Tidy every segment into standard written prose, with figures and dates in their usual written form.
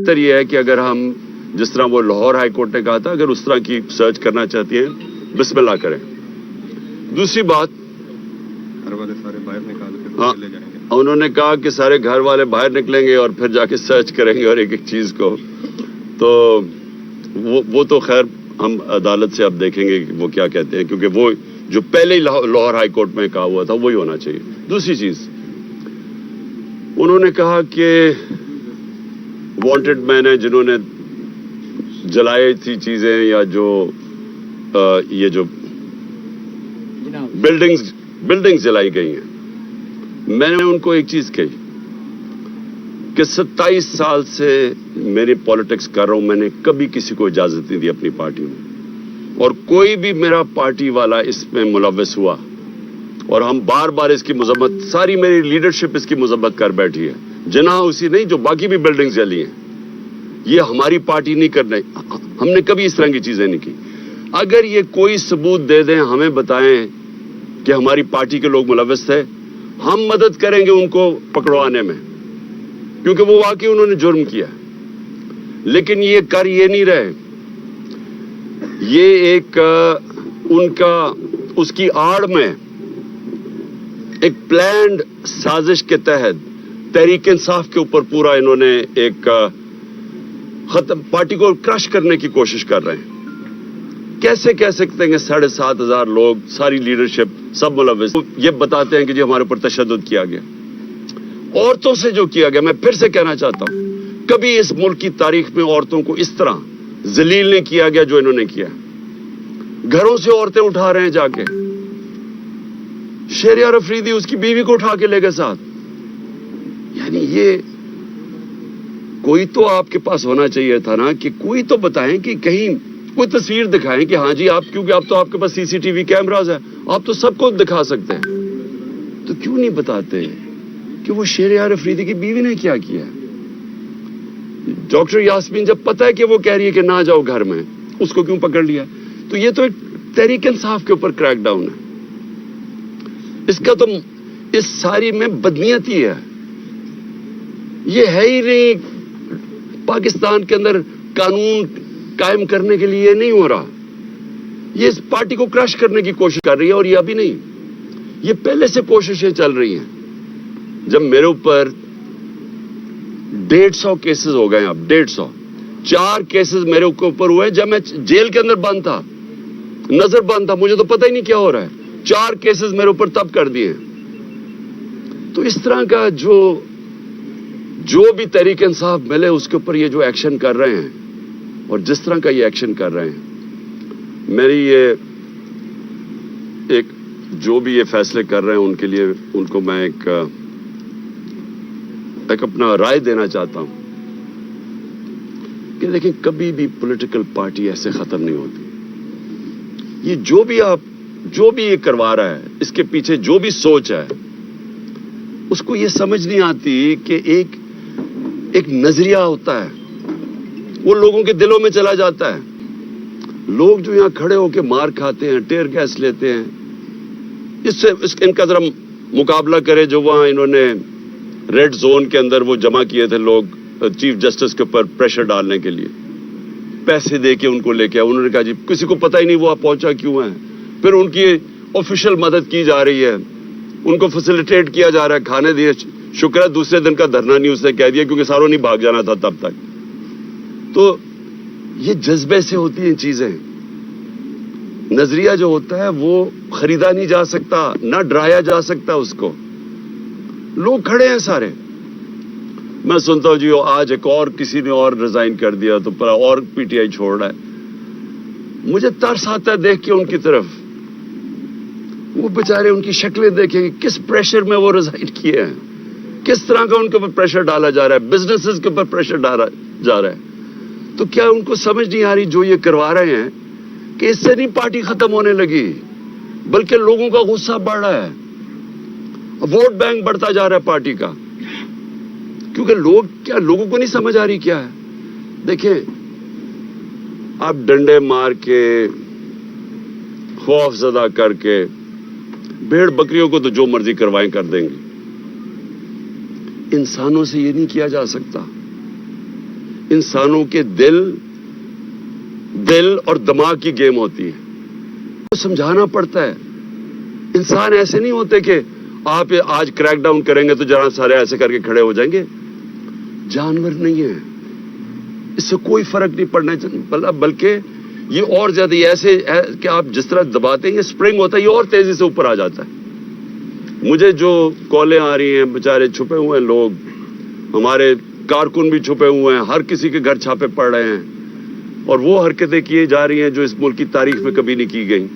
بہتر یہ ہے کہ اگر ہم جس طرح وہ لاہور ہائی کورٹ نے کہا تھا اگر اس طرح کی سرچ کرنا چاہتی ہیں بسم اللہ کریں. دوسری بات سارے باہر نکال کے ہاں لے جائیں گے. انہوں نے کہا کہ سارے گھر والے باہر نکلیں گے اور پھر جا کے سرچ کریں گے اور ایک ایک چیز کو. تو وہ تو خیر ہم عدالت سے اب دیکھیں گے کہ وہ کیا کہتے ہیں کیونکہ وہ جو پہلے ہی لاہور ہائی کورٹ میں کہا ہوا تھا وہی ہونا چاہیے. دوسری چیز انہوں نے کہا کہ وانٹڈ مین ہیں جنہوں نے جلائی تھی چیزیں یا جو یہ جو بلڈنگز جلائی گئی ہیں. میں نے ان کو ایک چیز کہی کہ 27 سال سے میری پالیٹکس کر رہا ہوں, میں نے کبھی کسی کو اجازت نہیں دی اپنی پارٹی میں, اور کوئی بھی میرا پارٹی والا اس میں ملوث ہوا اور ہم بار بار اس کی مذمت, ساری میری لیڈرشپ اس کی مذمت کر بیٹھی ہے. جناح اسی نہیں جو باقی بھی بلڈنگز جلی ہیں, یہ ہماری پارٹی نہیں کرنے, ہم نے کبھی اس طرح کی چیزیں نہیں کی. اگر یہ کوئی ثبوت دے دیں, ہمیں بتائیں کہ ہماری پارٹی کے لوگ ملوث تھے, ہم مدد کریں گے ان کو پکڑوانے میں, کیونکہ وہ واقعی انہوں نے جرم کیا. لیکن یہ کر یہ نہیں رہے, یہ ایک ان کا اس کی آڑ میں ایک پلانڈ سازش کے تحت تحریک انصاف کے اوپر پورا انہوں نے ایک ختم پارٹی کو کرش کرنے کی کوشش کر رہے ہیں. کیسے کہہ سکتے ہیں 7,500 لوگ, ساری لیڈرشپ سب ملوث, یہ بتاتے ہیں کہ جی ہمارے اوپر تشدد کیا گیا. عورتوں سے جو کیا گیا, میں پھر سے کہنا چاہتا ہوں, کبھی اس ملک کی تاریخ میں عورتوں کو اس طرح ذلیل نہیں کیا گیا جو انہوں نے کیا. گھروں سے عورتیں اٹھا رہے ہیں جا کے. شہریار افریدی اس کی بیوی کو اٹھا کے لے گئے ساتھ. یعنی یہ کوئی تو آپ کے پاس ہونا چاہیے تھا نا, کہ کوئی تو بتائیں کہ کہیں کوئی تصویر دکھائیں کہ ہاں جی آپ, کیونکہ اب تو آپ کے پاس CCTV کیمراز ہے, آپ تو سب کو دکھا سکتے ہیں. تو کیوں نہیں بتاتے کہ وہ شہریار افریدی کی بیوی نے کیا کیا؟ ڈاکٹر یاسمین جب پتہ ہے کہ وہ کہہ رہی ہے کہ نہ جاؤ گھر میں, اس کو کیوں پکڑ لیا؟ تو یہ تو ایک تحریک انصاف کے اوپر کریک ڈاؤن ہے. اس کا تو اس ساری میں بدنیتی ہے. یہ ہے ہی نہیں پاکستان کے اندر قانون قائم کرنے کے لیے نہیں ہو رہا. یہ اس پارٹی کو کرش کرنے کی کوشش کر رہی ہے, اور یہ ابھی نہیں, یہ پہلے سے کوششیں چل رہی ہیں. جب میرے اوپر 150 کیسز ہو گئے, اب 150, 4 کیسز میرے اوپر ہوئے جب میں جیل کے اندر بند تھا, نظر بند تھا, مجھے تو پتہ ہی نہیں کیا ہو رہا ہے. 4 کیسز میرے اوپر تب کر دیے. تو اس طرح کا جو بھی تحریک انصاف ملے اس کے اوپر یہ جو ایکشن کر رہے ہیں, اور جس طرح کا یہ ایکشن کر رہے ہیں, میری یہ ایک جو بھی یہ فیصلے کر رہے ہیں ان کے لیے ان کو میں ایک اپنا رائے دینا چاہتا ہوں کہ دیکھیں کبھی بھی پولیٹیکل پارٹی ایسے ختم نہیں ہوتی. یہ جو بھی یہ کروا رہا ہے, اس کے پیچھے جو بھی سوچ ہے, اس کو یہ سمجھ نہیں آتی کہ ایک نظریہ ہوتا ہے, وہ لوگوں کے دلوں میں چلا جاتا ہے. لوگ جو یہاں کھڑے ہو کے مار کھاتے ہیں, ٹیئر گیس لیتے ہیں, اس سے ان کا ذرا مقابلہ کرے جو وہاں انہوں نے ریڈ زون کے اندر وہ جمع کیے تھے لوگ چیف جسٹس کے اوپر پریشر ڈالنے کے لیے, پیسے دے کے ان کو لے کے آئے. انہوں نے کہا جی کسی کو پتہ ہی نہیں وہ آپ پہنچا کیوں ہے. پھر ان کی آفیشیل مدد کی جا رہی ہے, ان کو فیسیلیٹیٹ کیا جا رہا ہے, کھانے دیے. شکر ہے دوسرے دن کا دھرنا نہیں اس نے کہہ دیا, کیونکہ ساروں نہیں بھاگ جانا تھا تب تک. تو یہ جذبے سے ہوتی ہیں چیزیں. نظریہ جو ہوتا ہے وہ خریدا نہیں جا سکتا, نہ ڈرایا جا سکتا اس کو. لوگ کھڑے ہیں سارے. میں سنتا ہوں جی آج ایک اور کسی نے اور ریزائن کر دیا تو پر اور PTI چھوڑ رہا ہے. مجھے ترس آتا ہے دیکھ کے ان کی طرف. وہ بیچارے ان کی شکلیں دیکھیں کہ کس پریشر میں وہ ریزائن کیے ہیں, کس طرح کا ان کے اوپر پریشر ڈالا جا رہا ہے, بزنسز کے اوپر پریشر ڈالا جا رہا ہے. تو کیا ان کو سمجھ نہیں آ رہی جو یہ کروا رہے ہیں کہ اس سے نہیں پارٹی ختم ہونے لگی, بلکہ لوگوں کا غصہ بڑھ رہا ہے, ووٹ بینک بڑھتا جا رہا ہے پارٹی کا. کیونکہ لوگوں کو نہیں سمجھ آ رہی کیا ہے. دیکھیں آپ ڈنڈے مار کے, خوف زدہ کر کے, بھیڑ بکریوں کو تو جو مرضی کروائیں کر دیں گے. انسانوں سے یہ نہیں کیا جا سکتا. انسانوں کے دل اور دماغ کی گیم ہوتی ہے. سمجھانا پڑتا ہے. انسان ایسے نہیں ہوتے کہ آپ آج کریک ڈاؤن کریں گے تو جہاں سارے ایسے کر کے کھڑے ہو جائیں گے. جانور نہیں ہے, اس سے کوئی فرق نہیں پڑنا چاہیے, بلکہ یہ اور زیادہ ایسے کہ آپ جس طرح دباتے ہیں یہ سپرنگ ہوتا ہے, یہ اور تیزی سے اوپر آ جاتا ہے. مجھے جو کالیں آ رہی ہیں, بیچارے چھپے ہوئے ہیں لوگ, ہمارے کارکن بھی چھپے ہوئے ہیں, ہر کسی کے گھر چھاپے پڑ رہے ہیں, اور وہ حرکتیں کی جا رہی ہیں جو اس ملک کی تاریخ میں کبھی نہیں کی گئی.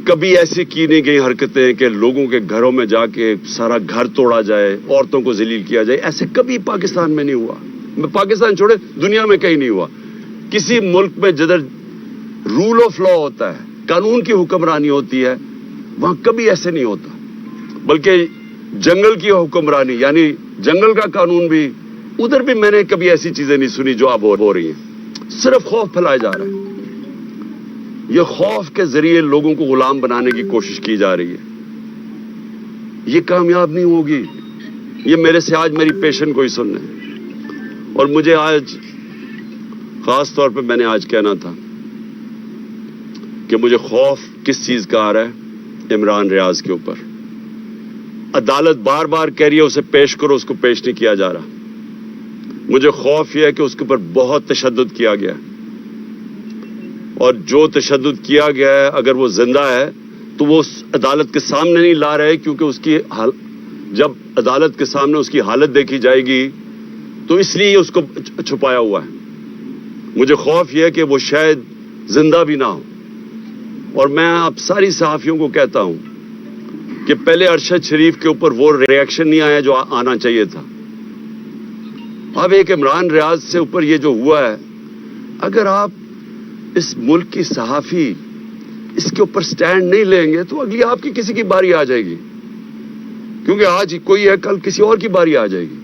کبھی ایسی کی نہیں گئی حرکتیں کہ لوگوں کے گھروں میں جا کے سارا گھر توڑا جائے, عورتوں کو ذلیل کیا جائے. ایسے کبھی پاکستان میں نہیں ہوا. پاکستان چھوڑے, دنیا میں کہیں نہیں ہوا. کسی ملک میں جدھر رول آف لا ہوتا ہے, قانون کی حکمرانی ہوتی ہے, وہاں کبھی ایسے نہیں ہوتا. بلکہ جنگل کی حکمرانی یعنی جنگل کا قانون بھی, ادھر بھی میں نے کبھی ایسی چیزیں نہیں سنی جو اب ہو رہی ہیں. صرف خوف پھیلایا جا رہا ہے. یہ خوف کے ذریعے لوگوں کو غلام بنانے کی کوشش کی جا رہی ہے. یہ کامیاب نہیں ہوگی. یہ میرے سے آج میری پیشن کو ہی سننا ہے. اور مجھے آج خاص طور پہ میں نے آج کہنا تھا کہ مجھے خوف کس چیز کا آ رہا ہے. عمران ریاض کے اوپر عدالت بار بار کہہ رہی ہے اسے پیش کرو, اس کو پیش نہیں کیا جا رہا. مجھے خوف یہ ہے کہ اس کے اوپر بہت تشدد کیا گیا ہے, اور جو تشدد کیا گیا ہے اگر وہ زندہ ہے تو وہ عدالت کے سامنے نہیں لا رہے, کیونکہ اس کی جب عدالت کے سامنے اس کی حالت دیکھی جائے گی تو اس لیے اس کو چھپایا ہوا ہے. مجھے خوف یہ ہے کہ وہ شاید زندہ بھی نہ ہو. اور میں آپ ساری صحافیوں کو کہتا ہوں کہ پہلے ارشد شریف کے اوپر وہ ریئیکشن نہیں آیا جو آنا چاہیے تھا. اب ایک عمران ریاض سے اوپر یہ جو ہوا ہے, اگر آپ اس ملک کی صحافی اس کے اوپر سٹینڈ نہیں لیں گے تو اگلی آپ کی کسی کی باری آ جائے گی, کیونکہ آج کوئی ہے کل کسی اور کی باری آ جائے گی.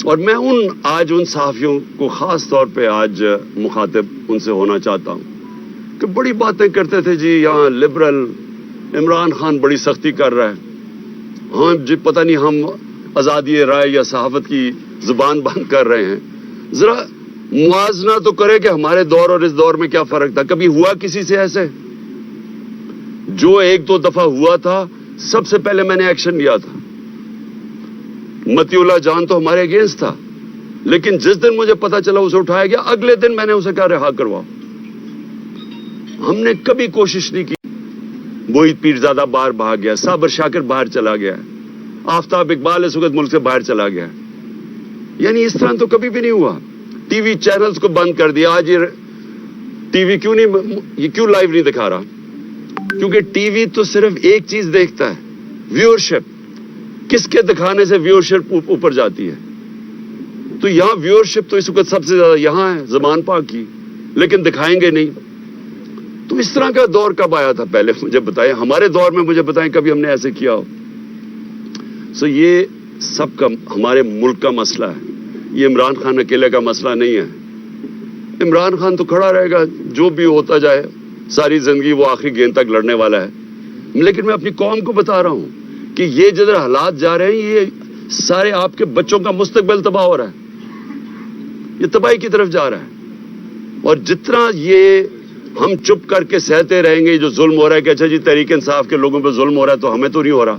اور میں آج ان صحافیوں کو خاص طور پہ آج مخاطب ان سے ہونا چاہتا ہوں کہ بڑی باتیں کرتے تھے جی یہاں لبرل عمران خان بڑی سختی کر رہا ہے, ہاں جی پتہ نہیں ہم آزادی رائے یا صحافت کی زبان بند کر رہے ہیں. ذرا موازنہ تو کرے کہ ہمارے دور اور اس دور میں کیا فرق تھا. کبھی ہوا کسی سے ایسے؟ جو ایک دو دفعہ ہوا تھا سب سے پہلے میں نے ایکشن لیا تھا. متی اللہ جان تو ہمارے اگینسٹ تھا, لیکن جس دن مجھے پتا چلا اسے اٹھایا گیا اگلے دن میں نے اسے کہا رہا کرواؤ. ہم نے کبھی کوشش نہیں کی. وہی پیرزادہ باہر بھاگ گیا, صابر شاکر باہر چلا گیا, آفتاب اقبال اس وقت ملک سے باہر چلا گیا. یعنی اس طرح تو کبھی بھی نہیں ہوا. ٹی وی چینلز کو بند کر دیا. آج یہ ٹی وی کیوں لائیو نہیں دکھا رہا؟ کیونکہ ٹی وی تو صرف ایک چیز دیکھتا ہے, ویورشپ. کس کے دکھانے سے ویورشپ اوپر جاتی ہے؟ تو یہاں ویورشپ تو اس وقت سب سے زیادہ یہاں ہے زمان پاک کی, لیکن دکھائیں گے نہیں. تو اس طرح کا دور کب آیا تھا پہلے مجھے بتائیں, ہمارے دور میں مجھے بتائیں کبھی ہم نے ایسے کیا ہو. یہ سب کا ہمارے ملک کا مسئلہ ہے. یہ عمران خان اکیلے کا مسئلہ نہیں ہے. عمران خان تو کھڑا رہے گا, جو بھی ہوتا جائے, ساری زندگی وہ آخری گیند تک لڑنے والا ہے. لیکن میں اپنی قوم کو بتا رہا ہوں کہ یہ جدھر حالات جا رہے ہیں یہ سارے آپ کے بچوں کا مستقبل تباہ ہو رہا ہے, یہ تباہی کی طرف جا رہا ہے. اور جتنا یہ ہم چپ کر کے سہتے رہیں گے جو ظلم ہو رہا ہے کہ اچھا جی تحریک انصاف کے لوگوں پہ ظلم ہو رہا ہے تو ہمیں تو نہیں ہو رہا,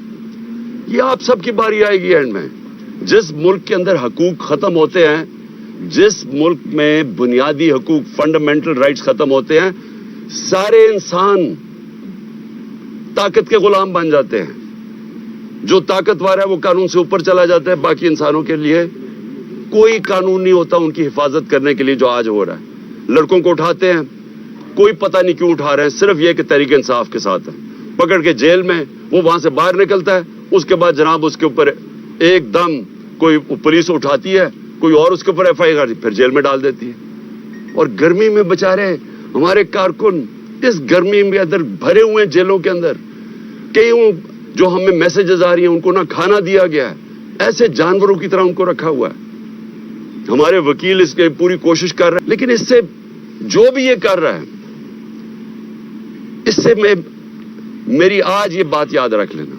یہ آپ سب کی باری آئے گی اینڈ میں. جس ملک کے اندر حقوق ختم ہوتے ہیں, جس ملک میں بنیادی حقوق فنڈامنٹل رائٹس ختم ہوتے ہیں, سارے انسان طاقت کے غلام بن جاتے ہیں. جو طاقتور ہے وہ قانون سے اوپر چلا جاتا ہے. باقی انسانوں کے لیے کوئی قانون نہیں ہوتا ان کی حفاظت کرنے کے لیے جو آج ہو رہا ہے. لڑکوں کو اٹھاتے ہیں, کوئی پتہ نہیں کیوں اٹھا رہے ہیں, صرف یہ کہ تحریک انصاف کے ساتھ ہے. پکڑ کے جیل میں وہ وہاں سے باہر نکلتا ہے, اس کے بعد جناب اس کے اوپر ایک دم کوئی پولیس اٹھاتی ہے, کوئی اور اس کے اوپر ایف آئی آر پھر جیل میں ڈال دیتی ہے. اور گرمی میں بچارے ہمارے کارکن اس گرمی میں اندر بھرے ہوئے ہیں جیلوں کے اندر. کئی جو ہمیں میسیجز آ رہی ہیں ان کو نہ کھانا دیا گیا ہے, ایسے جانوروں کی طرح ان کو رکھا ہوا ہے. ہمارے وکیل اس کے پوری کوشش کر رہے ہیں, لیکن اس سے جو بھی یہ کر رہا ہے اس سے میری آج یہ بات یاد رکھ لینا,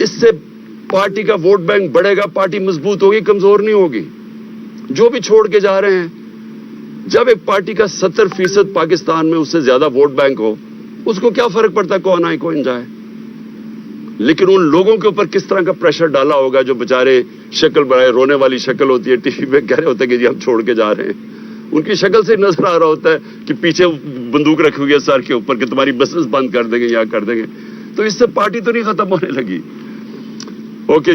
اس سے پارٹی کا ووٹ بینک بڑھے گا, پارٹی مضبوط ہوگی, کمزور نہیں ہوگی. جو بھی چھوڑ کے جا رہے ہیں, جب ایک پارٹی کا 70% پاکستان میں اس سے زیادہ ووٹ بینک ہو, اس کو کیا فرق پڑتا ہے کون آئے کون جائے. لیکن ان لوگوں کے اوپر کس طرح کا پریشر ڈالا ہوگا جو بےچارے شکل بڑھائے, رونے والی شکل ہوتی ہے, ٹی وی پہ کہہ رہے ہوتے ہیں کہ جی ہم چھوڑ کے جا رہے ہیں. ان کی شکل سے نظر آ رہا ہوتا ہے کہ پیچھے بندوق رکھی ہوئی ہے سر کے اوپر کہ تمہاری بسز بند کر دیں گے یا کر دیں گے. تو اس سے پارٹی تو نہیں ختم ہونے لگی. اوکے.